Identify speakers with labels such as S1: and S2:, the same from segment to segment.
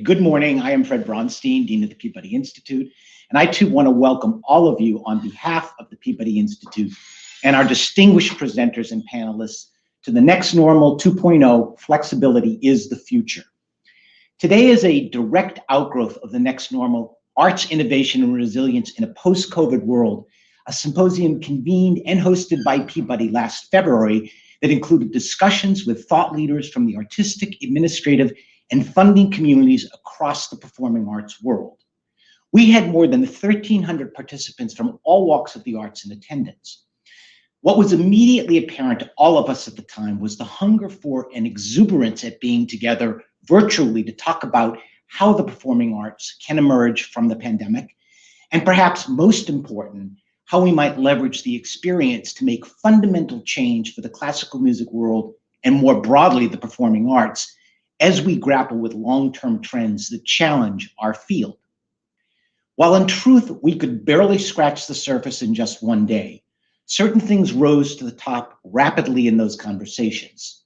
S1: Good morning. I am Fred Bronstein, Dean of the Peabody Institute, and I too want to welcome all of you on behalf of the Peabody Institute and our distinguished presenters and panelists to the Next Normal 2.0, Flexibility is the Future. Today is a direct outgrowth of the Next Normal, Arts, Innovation, and Resilience in a Post-COVID World, a symposium convened and hosted by Peabody last February that included discussions with thought leaders from the artistic, administrative, and funding communities across the performing arts world. We had more than 1,300 participants from all walks of the arts in attendance. What was immediately apparent to all of us at the time was the hunger for and exuberance at being together virtually to talk about how the performing arts can emerge from the pandemic, and perhaps most important, how we might leverage the experience to make fundamental change for the classical music world and more broadly the performing arts as we grapple with long-term trends that challenge our field. While in truth, we could barely scratch the surface in just one day, certain things rose to the top rapidly in those conversations.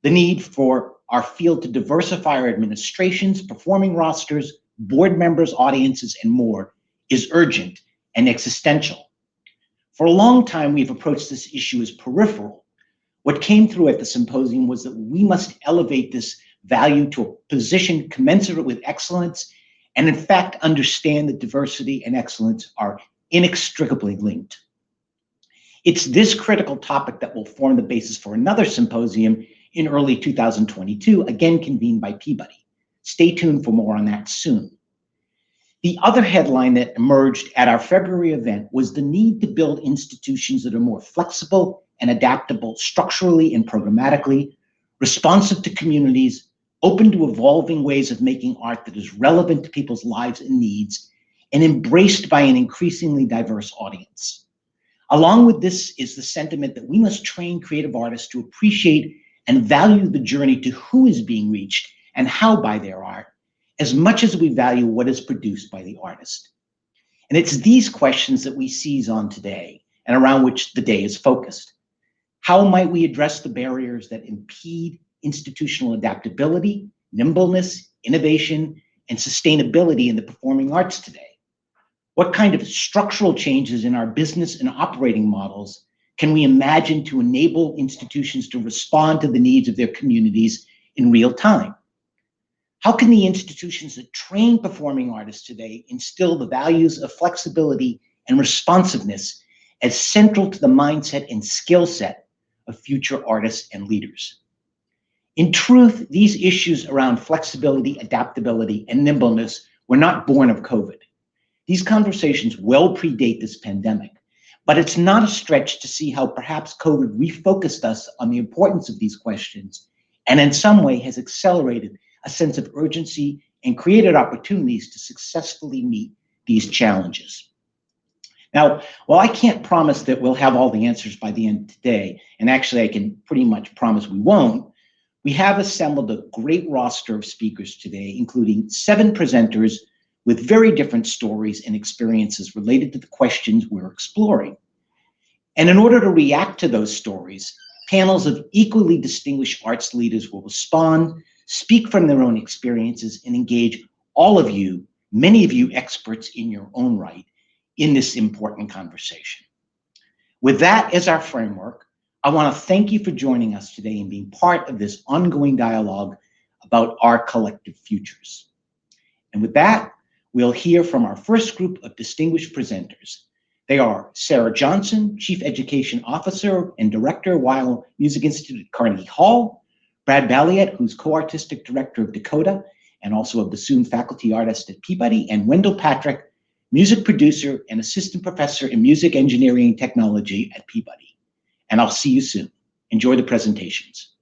S1: The need for our field to diversify our administrations, performing rosters, board members, audiences, and more is urgent and existential. For a long time, we've approached this issue as peripheral. What came through at the symposium was that we must elevate this value to a position commensurate with excellence, and in fact understand that diversity and excellence are inextricably linked. It's this critical topic that will form the basis for another symposium in early 2022, again convened by Peabody. Stay tuned for more on that soon. The other headline that emerged at our February event was the need to build institutions that are more flexible and adaptable structurally and programmatically, responsive to communities, open to evolving ways of making art that is relevant to people's lives and needs, and embraced by an increasingly diverse audience. Along with this is the sentiment that we must train creative artists to appreciate and value the journey to who is being reached and how by their art, as much as we value what is produced by the artist. And it's these questions that we seize on today and around which the day is focused. How might we address the barriers that impede institutional adaptability, nimbleness, innovation, and sustainability in the performing arts today? What kind of structural changes in our business and operating models can we imagine to enable institutions to respond to the needs of their communities in real time? How can the institutions that train performing artists today instill the values of flexibility and responsiveness as central to the mindset and skill set of future artists and leaders? In truth, these issues around flexibility, adaptability, and nimbleness were not born of COVID. These conversations well predate this pandemic, but it's not a stretch to see how perhaps COVID refocused us on the importance of these questions and in some way has accelerated a sense of urgency and created opportunities to successfully meet these challenges. Now, while I can't promise that we'll have all the answers by the end of today, and actually I can pretty much promise we won't, we have assembled a great roster of speakers today, including 7 presenters with very different stories and experiences related to the questions we're exploring. And in order to react to those stories, panels of equally distinguished arts leaders will respond, speak from their own experiences, and engage all of you, many of you experts in your own right, in this important conversation. With that as our framework, I want to thank you for joining us today and being part of this ongoing dialogue about our collective futures. And with that, we'll hear from our first group of distinguished presenters. They are Sarah Johnson, Chief Education Officer and Director, Weill Music Institute at Carnegie Hall, Brad Balliet, who's Co-Artistic Director of Dakota and also a bassoon faculty artist at Peabody, and Wendell Patrick, Music Producer and Assistant Professor in Music Engineering and Technology at Peabody. And I'll see you soon. Enjoy the presentations.